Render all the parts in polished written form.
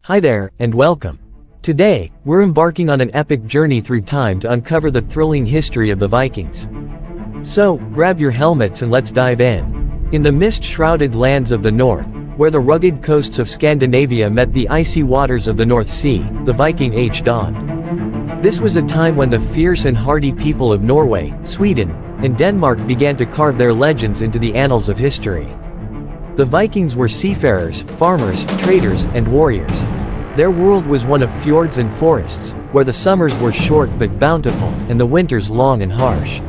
Hi there, and welcome. Today, we're embarking on an epic journey through time to uncover the thrilling history of the Vikings. So, grab your helmets and let's dive in. In the mist-shrouded lands of the north, where the rugged coasts of Scandinavia met the icy waters of the North Sea, the Viking Age dawned. This was a time when the fierce and hardy people of Norway, Sweden, and Denmark began to carve their legends into the annals of history. The Vikings were seafarers, farmers, traders, and warriors. Their world was one of fjords and forests, where the summers were short but bountiful, and the winters long and harsh.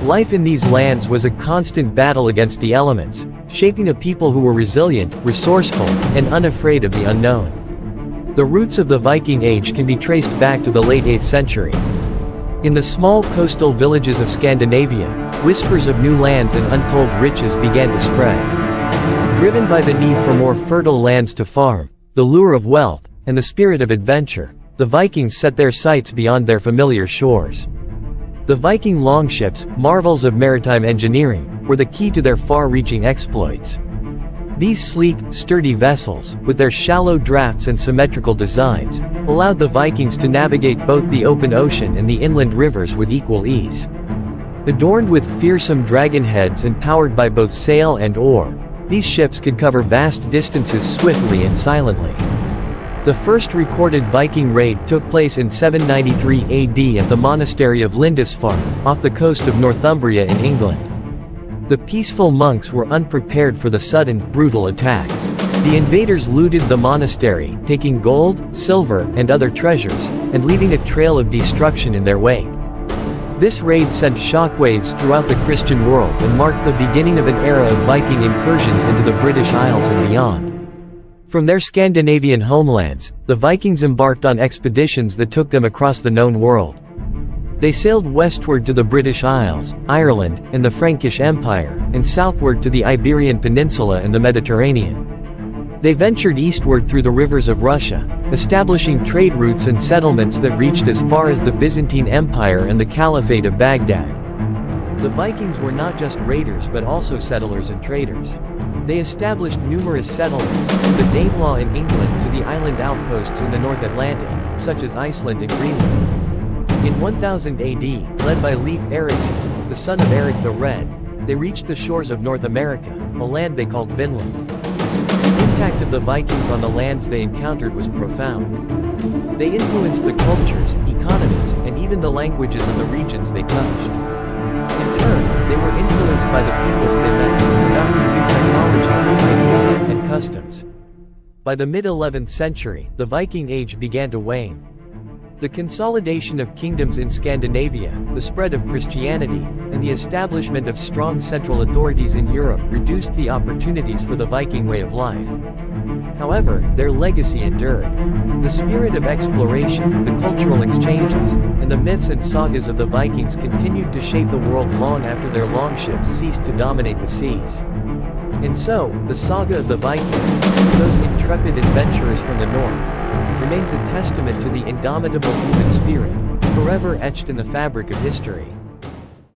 Life in these lands was a constant battle against the elements, shaping a people who were resilient, resourceful, and unafraid of the unknown. The roots of the Viking Age can be traced back to the late 8th century. In the small coastal villages of Scandinavia, whispers of new lands and untold riches began to spread. Driven by the need for more fertile lands to farm, the lure of wealth, and the spirit of adventure, the Vikings set their sights beyond their familiar shores. The Viking longships, marvels of maritime engineering, were the key to their far-reaching exploits. These sleek, sturdy vessels, with their shallow drafts and symmetrical designs, allowed the Vikings to navigate both the open ocean and the inland rivers with equal ease. Adorned with fearsome dragon heads and powered by both sail and oar, these ships could cover vast distances swiftly and silently. The first recorded Viking raid took place in 793 AD at the monastery of Lindisfarne, off the coast of Northumbria in England. The peaceful monks were unprepared for the sudden, brutal attack. The invaders looted the monastery, taking gold, silver, and other treasures, and leaving a trail of destruction in their wake. This raid sent shockwaves throughout the Christian world and marked the beginning of an era of Viking incursions into the British Isles and beyond. From their Scandinavian homelands, the Vikings embarked on expeditions that took them across the known world. They sailed westward to the British Isles, Ireland, and the Frankish Empire, and southward to the Iberian Peninsula and the Mediterranean. They ventured eastward through the rivers of Russia, establishing trade routes and settlements that reached as far as the Byzantine Empire and the Caliphate of Baghdad. The Vikings were not just raiders but also settlers and traders. They established numerous settlements, from the Danelaw in England to the island outposts in the North Atlantic, such as Iceland and Greenland. In 1000 AD, led by Leif Erikson, the son of Eric the Red, they reached the shores of North America, a land they called Vinland. The impact of the Vikings on the lands they encountered was profound. They influenced the cultures, economies, and even the languages of the regions they touched. In turn, they were influenced by the peoples they met, adopting new technologies, ideas, and customs. By the mid-11th century, the Viking Age began to wane. The consolidation of kingdoms in Scandinavia, the spread of Christianity, and the establishment of strong central authorities in Europe reduced the opportunities for the Viking way of life. However, their legacy endured. The spirit of exploration, the cultural exchanges, and the myths and sagas of the Vikings continued to shape the world long after their longships ceased to dominate the seas. And so, the saga of the Vikings, those intrepid adventurers from the north, remains a testament to the indomitable human spirit, forever etched in the fabric of history.